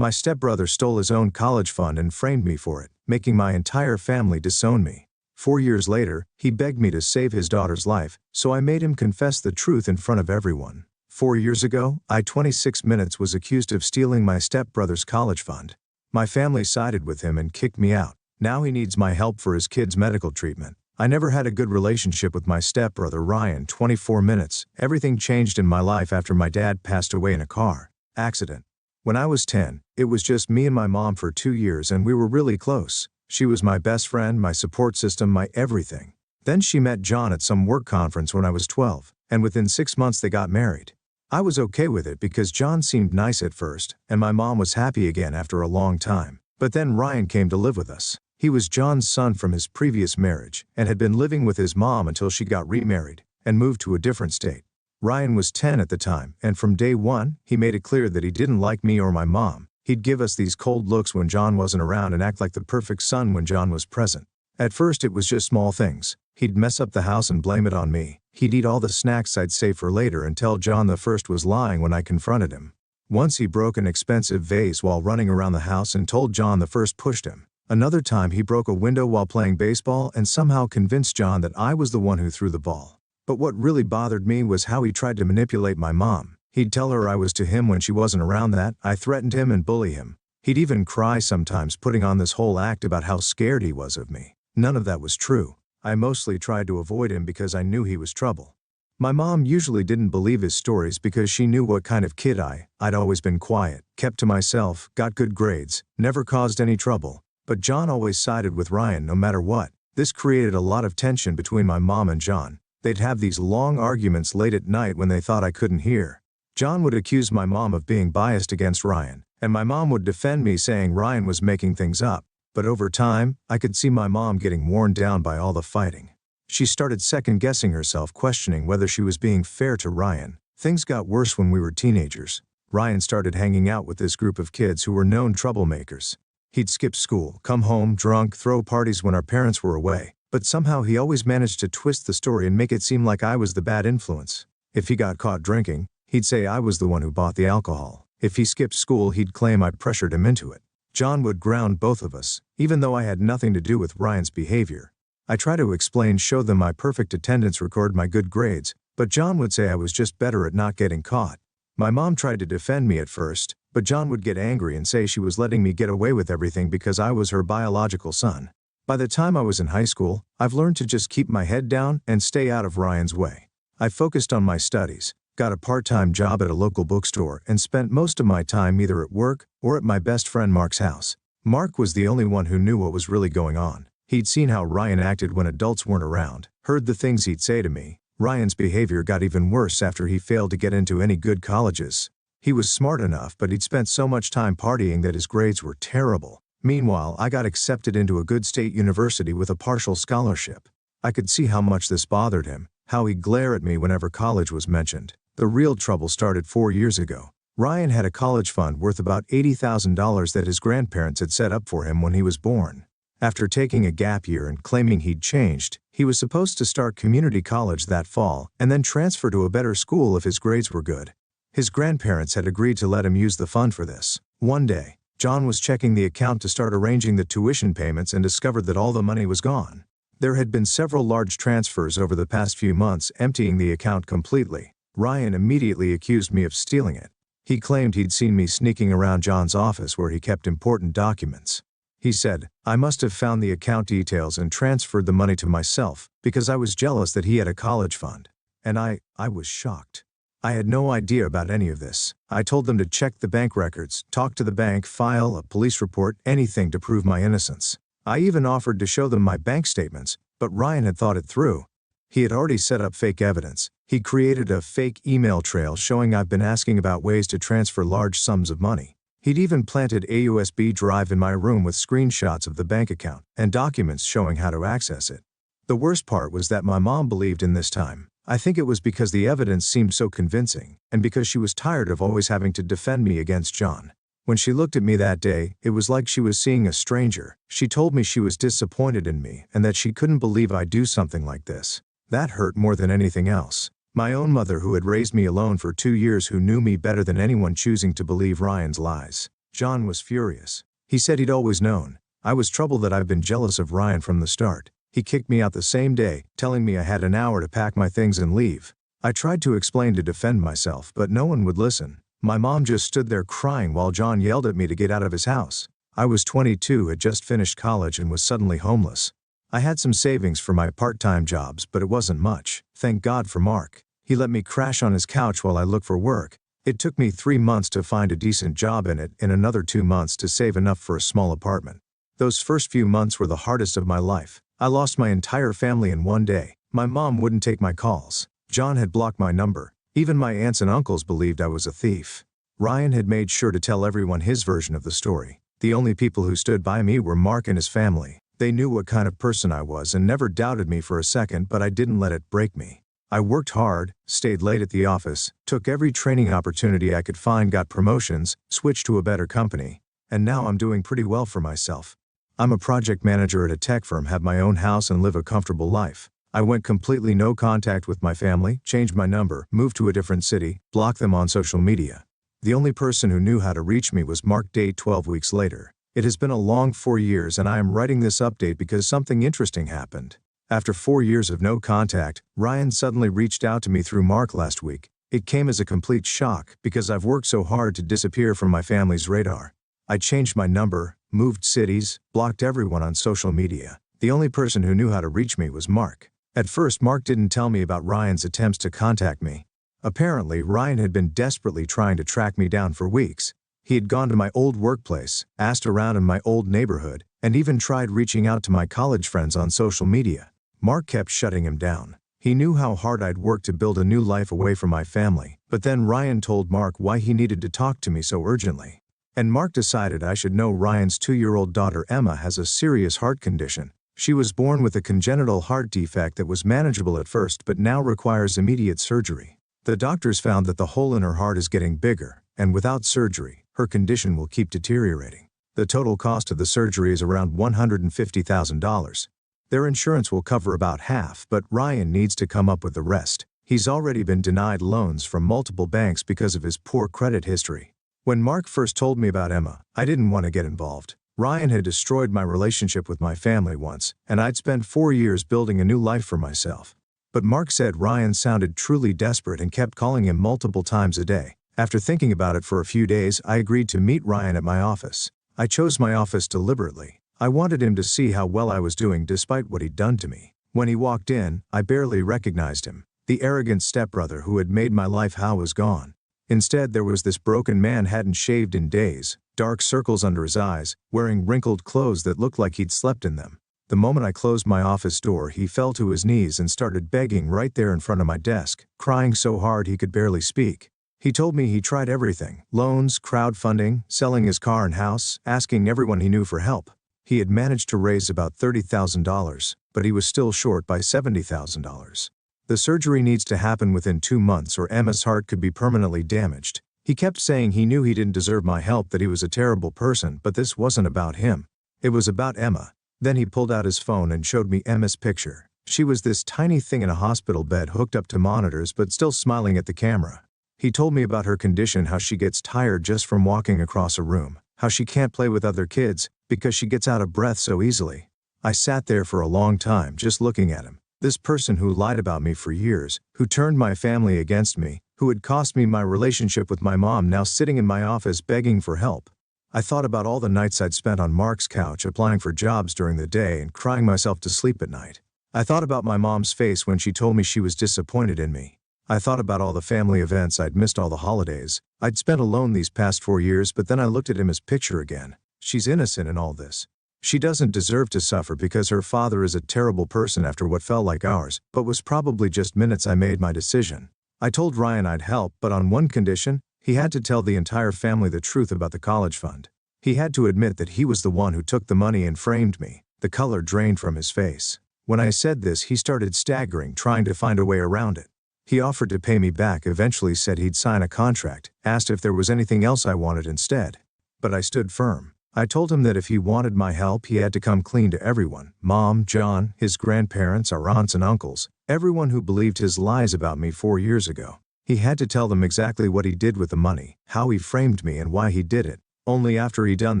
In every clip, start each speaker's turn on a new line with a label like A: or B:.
A: My stepbrother stole his own college fund and framed me for it, making my entire family disown me. 4 years later, he begged me to save his daughter's life, so I made him confess the truth in front of everyone. 4 years ago, I 26 minutes was accused of stealing my stepbrother's college fund. My family sided with him and kicked me out. Now he needs my help for his kid's medical treatment. I never had a good relationship with my stepbrother Ryan. 24 minutes. Everything changed in my life after my dad passed away in a car accident. When I was 10, it was just me and my mom for 2 years and we were really close. She was my best friend, my support system, my everything. Then she met John at some work conference when I was 12, and within 6 months they got married. I was okay with it because John seemed nice at first, and my mom was happy again after a long time. But then Ryan came to live with us. He was John's son from his previous marriage, and had been living with his mom until she got remarried, and moved to a different state. Ryan was 10 at the time, and from day one, he made it clear that he didn't like me or my mom. He'd give us these cold looks when John wasn't around and act like the perfect son when John was present. At first it was just small things. He'd mess up the house and blame it on me. He'd eat all the snacks I'd save for later and tell John the first was lying when I confronted him. Once he broke an expensive vase while running around the house and told John the first pushed him. Another time he broke a window while playing baseball and somehow convinced John that I was the one who threw the ball. But what really bothered me was how he tried to manipulate my mom. He'd tell her I was to him when she wasn't around, that I threatened him and bully him. He'd even cry sometimes, putting on this whole act about how scared he was of me. None of that was true. I mostly tried to avoid him because I knew he was trouble. My mom usually didn't believe his stories because she knew what kind of kid I'd always been quiet, kept to myself, got good grades, never caused any trouble. But John always sided with Ryan no matter what. This created a lot of tension between my mom and John. They'd have these long arguments late at night when they thought I couldn't hear. John would accuse my mom of being biased against Ryan, and my mom would defend me saying Ryan was making things up. But over time, I could see my mom getting worn down by all the fighting. She started second-guessing herself, questioning whether she was being fair to Ryan. Things got worse when we were teenagers. Ryan started hanging out with this group of kids who were known troublemakers. He'd skip school, come home drunk, throw parties when our parents were away, but somehow he always managed to twist the story and make it seem like I was the bad influence. If he got caught drinking, he'd say I was the one who bought the alcohol. If he skipped school, he'd claim I pressured him into it. John would ground both of us, even though I had nothing to do with Ryan's behavior. I try to explain, show them my perfect attendance record, my good grades, but John would say I was just better at not getting caught. My mom tried to defend me at first, but John would get angry and say she was letting me get away with everything because I was her biological son. By the time I was in high school, I've learned to just keep my head down and stay out of Ryan's way. I focused on my studies, got a part-time job at a local bookstore, and spent most of my time either at work or at my best friend Mark's house. Mark was the only one who knew what was really going on. He'd seen how Ryan acted when adults weren't around, heard the things he'd say to me. Ryan's behavior got even worse after he failed to get into any good colleges. He was smart enough, but he'd spent so much time partying that his grades were terrible. Meanwhile, I got accepted into a good state university with a partial scholarship. I could see how much this bothered him, how he'd glare at me whenever college was mentioned. The real trouble started 4 years ago. Ryan had a college fund worth about $80,000 that his grandparents had set up for him when he was born. After taking a gap year and claiming he'd changed, he was supposed to start community college that fall and then transfer to a better school if his grades were good. His grandparents had agreed to let him use the fund for this. One day, John was checking the account to start arranging the tuition payments and discovered that all the money was gone. There had been several large transfers over the past few months, emptying the account completely. Ryan immediately accused me of stealing it. He claimed he'd seen me sneaking around John's office where he kept important documents. He said, I must have found the account details and transferred the money to myself because I was jealous that he had a college fund. And I was shocked. I had no idea about any of this. I told them to check the bank records, talk to the bank, file a police report, anything to prove my innocence. I even offered to show them my bank statements, but Ryan had thought it through. He had already set up fake evidence. He created a fake email trail showing I've been asking about ways to transfer large sums of money. He'd even planted a USB drive in my room with screenshots of the bank account and documents showing how to access it. The worst part was that my mom believed in this time. I think it was because the evidence seemed so convincing, and because she was tired of always having to defend me against John. When she looked at me that day, it was like she was seeing a stranger. She told me she was disappointed in me and that she couldn't believe I'd do something like this. That hurt more than anything else. My own mother, who had raised me alone for 2 years, who knew me better than anyone, choosing to believe Ryan's lies. John was furious. He said he'd always known. I was troubled that I've been jealous of Ryan from the start. He kicked me out the same day, telling me I had an hour to pack my things and leave. I tried to explain to defend myself, but no one would listen. My mom just stood there crying while John yelled at me to get out of his house. I was 22, had just finished college and was suddenly homeless. I had some savings for my part-time jobs, but it wasn't much. Thank God for Mark. He let me crash on his couch while I looked for work. It took me 3 months to find a decent job in it and another 2 months to save enough for a small apartment. Those first few months were the hardest of my life. I lost my entire family in one day. My mom wouldn't take my calls. John had blocked my number. Even my aunts and uncles believed I was a thief. Ryan had made sure to tell everyone his version of the story. The only people who stood by me were Mark and his family. They knew what kind of person I was and never doubted me for a second, but I didn't let it break me. I worked hard, stayed late at the office, took every training opportunity I could find, got promotions, switched to a better company, and now I'm doing pretty well for myself. I'm a project manager at a tech firm, have my own house and live a comfortable life. I went completely no contact with my family, changed my number, moved to a different city, blocked them on social media. The only person who knew how to reach me was Mark. 12 weeks later. It has been a long 4 years and I am writing this update because something interesting happened. After 4 years of no contact, Ryan suddenly reached out to me through Mark last week. It came as a complete shock because I've worked so hard to disappear from my family's radar. I changed my number, moved cities, blocked everyone on social media. The only person who knew how to reach me was Mark. At first, Mark didn't tell me about Ryan's attempts to contact me. Apparently, Ryan had been desperately trying to track me down for weeks. He had gone to my old workplace, asked around in my old neighborhood, and even tried reaching out to my college friends on social media. Mark kept shutting him down. He knew how hard I'd worked to build a new life away from my family, but then Ryan told Mark why he needed to talk to me so urgently. And Mark decided I should know Ryan's 2-year-old daughter Emma has a serious heart condition. She was born with a congenital heart defect that was manageable at first but now requires immediate surgery. The doctors found that the hole in her heart is getting bigger, and without surgery, her condition will keep deteriorating. The total cost of the surgery is around $150,000. Their insurance will cover about half, but Ryan needs to come up with the rest. He's already been denied loans from multiple banks because of his poor credit history. When Mark first told me about Emma, I didn't want to get involved. Ryan had destroyed my relationship with my family once, and I'd spent 4 years building a new life for myself. But Mark said Ryan sounded truly desperate and kept calling him multiple times a day. After thinking about it for a few days, I agreed to meet Ryan at my office. I chose my office deliberately. I wanted him to see how well I was doing despite what he'd done to me. When he walked in, I barely recognized him. The arrogant stepbrother who had made my life hell was gone. Instead, there was this broken man, hadn't shaved in days, dark circles under his eyes, wearing wrinkled clothes that looked like he'd slept in them. The moment I closed my office door, he fell to his knees and started begging right there in front of my desk, crying so hard he could barely speak. He told me he tried everything: loans, crowdfunding, selling his car and house, asking everyone he knew for help. He had managed to raise about $30,000, but he was still short by $70,000. The surgery needs to happen within 2 months or Emma's heart could be permanently damaged. He kept saying he knew he didn't deserve my help, that he was a terrible person, but this wasn't about him. It was about Emma. Then he pulled out his phone and showed me Emma's picture. She was this tiny thing in a hospital bed hooked up to monitors but still smiling at the camera. He told me about her condition, how she gets tired just from walking across a room, how she can't play with other kids because she gets out of breath so easily. I sat there for a long time just looking at him. This person who lied about me for years, who turned my family against me, who had cost me my relationship with my mom, now sitting in my office begging for help. I thought about all the nights I'd spent on Mark's couch applying for jobs during the day and crying myself to sleep at night. I thought about my mom's face when she told me she was disappointed in me. I thought about all the family events I'd missed, all the holidays I'd spent alone these past 4 years, but then I looked at Emma's picture again. She's innocent in all this. She doesn't deserve to suffer because her father is a terrible person after what felt like hours, but was probably just minutes. I made my decision. I told Ryan I'd help, but on one condition: he had to tell the entire family the truth about the college fund. He had to admit that he was the one who took the money and framed me. The color drained from his face. When I said this, he started staggering, trying to find a way around it. He offered to pay me back, eventually said he'd sign a contract, asked if there was anything else I wanted instead. But I stood firm. I told him that if he wanted my help, he had to come clean to everyone: Mom, John, his grandparents, our aunts and uncles, everyone who believed his lies about me 4 years ago. He had to tell them exactly what he did with the money, how he framed me and why he did it. Only after he done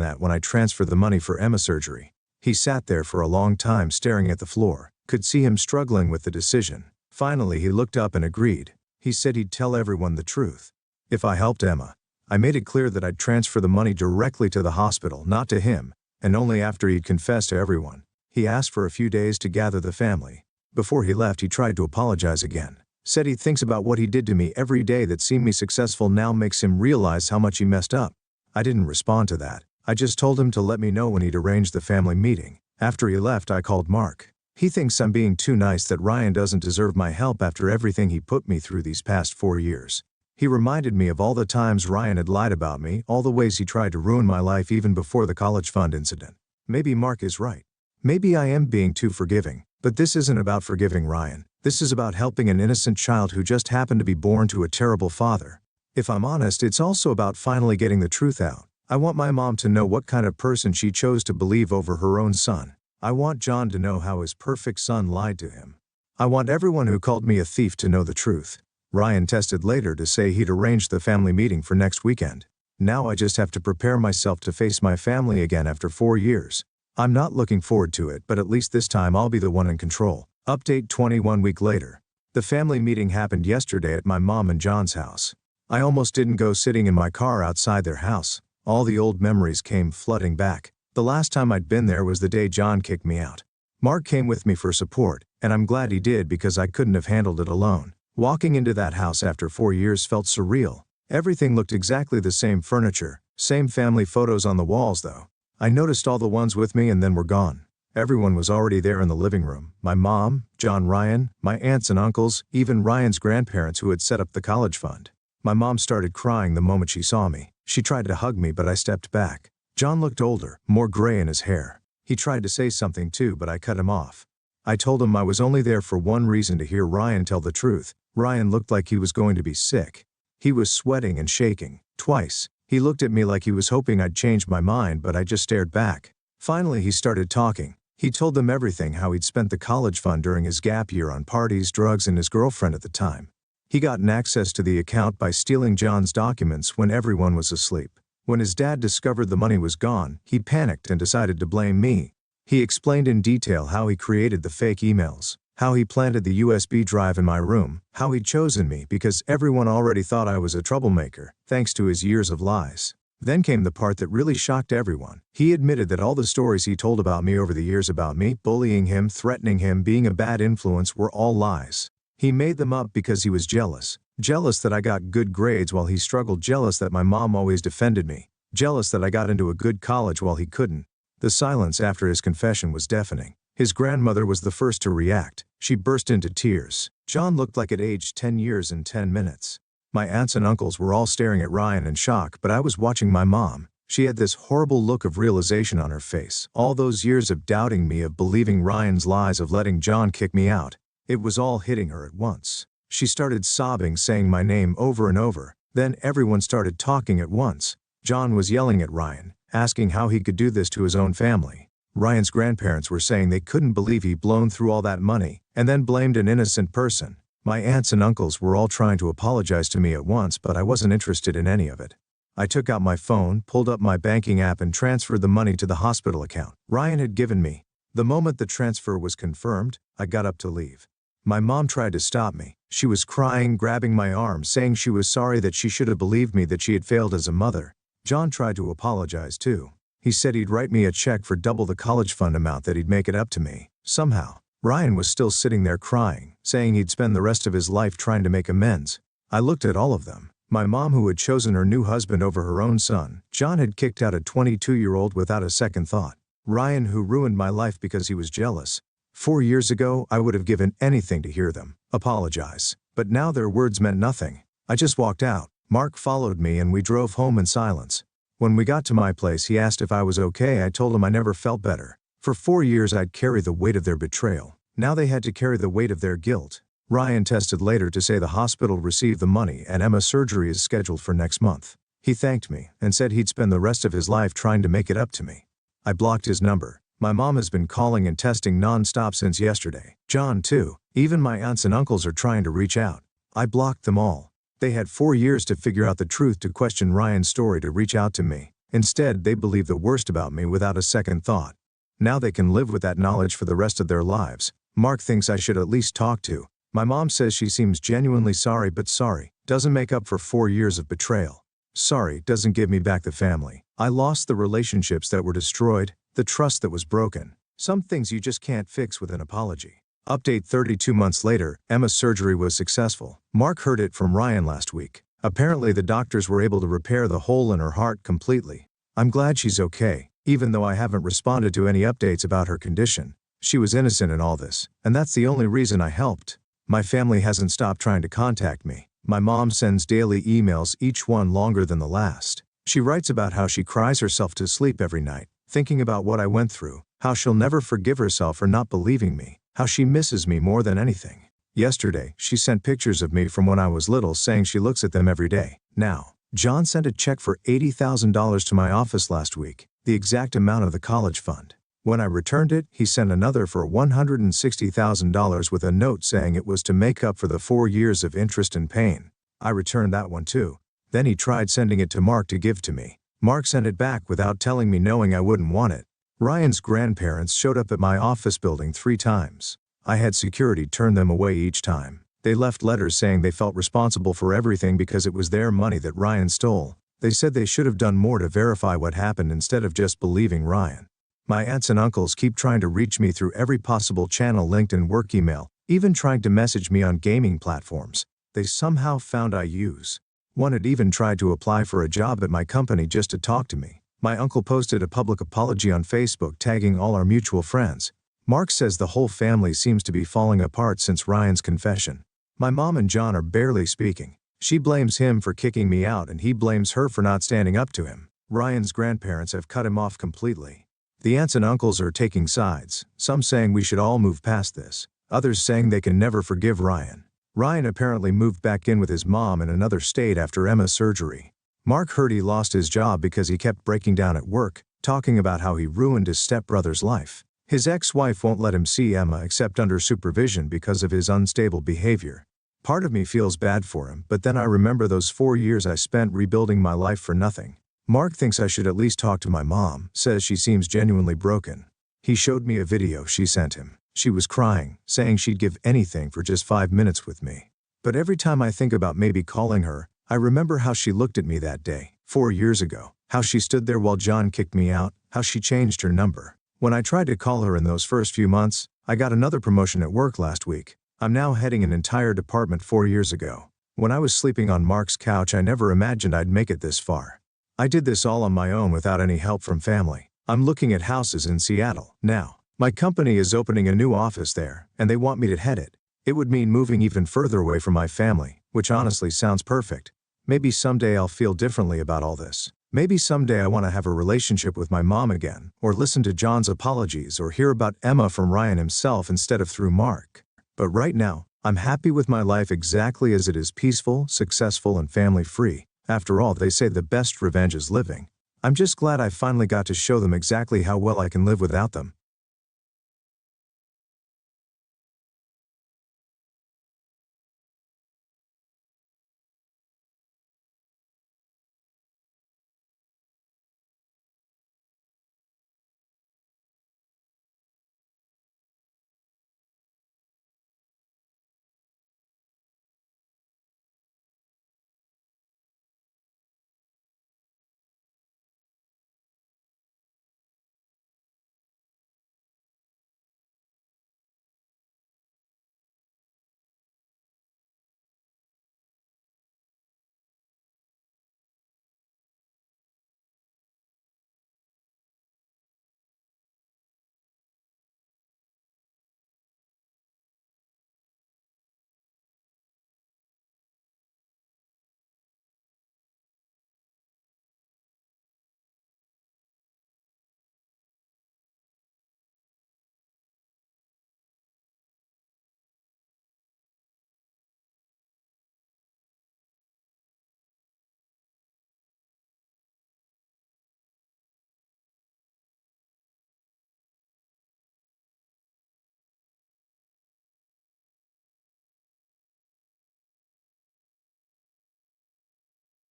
A: that when I transferred the money for Emma's surgery. He sat there for a long time staring at the floor, could see him struggling with the decision. Finally he looked up and agreed. He said he'd tell everyone the truth. If I helped Emma. I made it clear that I'd transfer the money directly to the hospital, not to him, and only after he'd confessed to everyone. He asked for a few days to gather the family. Before he left he tried to apologize again. Said he thinks about what he did to me every day that seeing me successful now makes him realize how much he messed up. I didn't respond to that. I just told him to let me know when he'd arranged the family meeting. After he left I called Mark. He thinks I'm being too nice, that Ryan doesn't deserve my help after everything he put me through these past 4 years. He reminded me of all the times Ryan had lied about me, all the ways he tried to ruin my life even before the college fund incident. Maybe Mark is right. Maybe I am being too forgiving, but this isn't about forgiving Ryan. This is about helping an innocent child who just happened to be born to a terrible father. If I'm honest, it's also about finally getting the truth out. I want my mom to know what kind of person she chose to believe over her own son. I want John to know how his perfect son lied to him. I want everyone who called me a thief to know the truth. Ryan texted later to say he'd arranged the family meeting for next weekend. Now I just have to prepare myself to face my family again after 4 years. I'm not looking forward to it, but at least this time I'll be the one in control. Update 21 week later. The family meeting happened yesterday at my mom and John's house. I almost didn't go sitting in my car outside their house. All the old memories came flooding back. The last time I'd been there was the day John kicked me out. Mark came with me for support, and I'm glad he did because I couldn't have handled it alone. Walking into that house after 4 years felt surreal. Everything looked exactly the same: furniture, same family photos on the walls though. I noticed all the ones with me and then were gone. Everyone was already there in the living room. My mom, John, Ryan, my aunts and uncles, even Ryan's grandparents who had set up the college fund. My mom started crying the moment she saw me. She tried to hug me, but I stepped back. John looked older, more gray in his hair. He tried to say something too, but I cut him off. I told him I was only there for one reason: to hear Ryan tell the truth. Ryan looked like he was going to be sick. He was sweating and shaking. Twice, he looked at me like he was hoping I'd change my mind, but I just stared back. Finally he started talking. He told them everything: how he'd spent the college fund during his gap year on parties, drugs, and his girlfriend at the time. He gotten access to the account by stealing John's documents when everyone was asleep. When his dad discovered the money was gone, he panicked and decided to blame me. He explained in detail how he created the fake emails, how he planted the USB drive in my room, how he'd chosen me because everyone already thought I was a troublemaker, thanks to his years of lies. Then came the part that really shocked everyone. He admitted that all the stories he told about me over the years, about me bullying him, threatening him, being a bad influence, were all lies. He made them up because he was jealous. Jealous that I got good grades while he struggled, jealous that my mom always defended me, jealous that I got into a good college while he couldn't. The silence after his confession was deafening. His grandmother was the first to react. She burst into tears. John looked like it aged 10 years in 10 minutes. My aunts and uncles were all staring at Ryan in shock, but I was watching my mom. She had this horrible look of realization on her face. All those years of doubting me, of believing Ryan's lies, of letting John kick me out. It was all hitting her at once. She started sobbing, saying my name over and over. Then everyone started talking at once. John was yelling at Ryan, asking how he could do this to his own family. Ryan's grandparents were saying they couldn't believe he'd blown through all that money, and then blamed an innocent person. My aunts and uncles were all trying to apologize to me at once, but I wasn't interested in any of it. I took out my phone, pulled up my banking app, and transferred the money to the hospital account Ryan had given me. The moment the transfer was confirmed, I got up to leave. My mom tried to stop me. She was crying, grabbing my arm, saying she was sorry, that she should have believed me, that she had failed as a mother. John tried to apologize too. He said he'd write me a check for double the college fund amount, that he'd make it up to me, somehow. Ryan was still sitting there crying, saying he'd spend the rest of his life trying to make amends. I looked at all of them. My mom, who had chosen her new husband over her own son. John had kicked out a 22-year-old without a second thought. Ryan, who ruined my life because he was jealous. 4 years ago, I would have given anything to hear them apologize. But now their words meant nothing. I just walked out. Mark followed me and we drove home in silence. When we got to my place, he asked if I was okay. I told him I never felt better. For 4 years I'd carried the weight of their betrayal. Now they had to carry the weight of their guilt. Ryan texted later to say the hospital received the money and Emma's surgery is scheduled for next month. He thanked me and said he'd spend the rest of his life trying to make it up to me. I blocked his number. My mom has been calling and testing non-stop since yesterday. John too. Even my aunts and uncles are trying to reach out. I blocked them all. They had 4 years to figure out the truth, to question Ryan's story, to reach out to me. Instead, they believe the worst about me without a second thought. Now they can live with that knowledge for the rest of their lives. Mark thinks I should at least talk to. My mom says she seems genuinely sorry, but sorry doesn't make up for 4 years of betrayal. Sorry doesn't give me back the family. I lost the relationships that were destroyed, the trust that was broken. Some things you just can't fix with an apology. Update 32 months later, Emma's surgery was successful. Mark heard it from Ryan last week. Apparently the doctors were able to repair the hole in her heart completely. I'm glad she's okay, even though I haven't responded to any updates about her condition. She was innocent in all this, and that's the only reason I helped. My family hasn't stopped trying to contact me. My mom sends daily emails, each one longer than the last. She writes about how she cries herself to sleep every night, thinking about what I went through, how she'll never forgive herself for not believing me, how she misses me more than anything. Yesterday, she sent pictures of me from when I was little, saying she looks at them every day. Now, John sent a check for $80,000 to my office last week, the exact amount of the college fund. When I returned it, he sent another for $160,000 with a note saying it was to make up for the 4 years of interest and pain. I returned that one too. Then he tried sending it to Mark to give to me. Mark sent it back without telling me, knowing I wouldn't want it. Ryan's grandparents showed up at my office building 3 times. I had security turn them away each time. They left letters saying they felt responsible for everything because it was their money that Ryan stole. They said they should have done more to verify what happened instead of just believing Ryan. My aunts and uncles keep trying to reach me through every possible channel linked in work email, even trying to message me on gaming platforms they somehow found I use. One had even tried to apply for a job at my company just to talk to me. My uncle posted a public apology on Facebook tagging all our mutual friends. Mark says the whole family seems to be falling apart since Ryan's confession. My mom and John are barely speaking. She blames him for kicking me out and he blames her for not standing up to him. Ryan's grandparents have cut him off completely. The aunts and uncles are taking sides, some saying we should all move past this, others saying they can never forgive Ryan. Ryan apparently moved back in with his mom in another state after Emma's surgery. Mark heard he lost his job because he kept breaking down at work, talking about how he ruined his stepbrother's life. His ex-wife won't let him see Emma except under supervision because of his unstable behavior. Part of me feels bad for him, but then I remember those 4 years I spent rebuilding my life for nothing. Mark thinks I should at least talk to my mom, says she seems genuinely broken. He showed me a video she sent him. She was crying, saying she'd give anything for just 5 minutes with me. But every time I think about maybe calling her, I remember how she looked at me that day, 4 years ago, how she stood there while John kicked me out, how she changed her number. When I tried to call her in those first few months, I got another promotion at work last week. I'm now heading an entire department 4 years ago. When I was sleeping on Mark's couch, I never imagined I'd make it this far. I did this all on my own without any help from family. I'm looking at houses in Seattle now. My company is opening a new office there, and they want me to head it. It would mean moving even further away from my family, which honestly sounds perfect. Maybe someday I'll feel differently about all this. Maybe someday I want to have a relationship with my mom again, or listen to John's apologies, or hear about Emma from Ryan himself instead of through Mark. But right now, I'm happy with my life exactly as it is, peaceful, successful, and family-free. After all, they say the best revenge is living. I'm just glad I finally got to show them exactly how well I can live without them.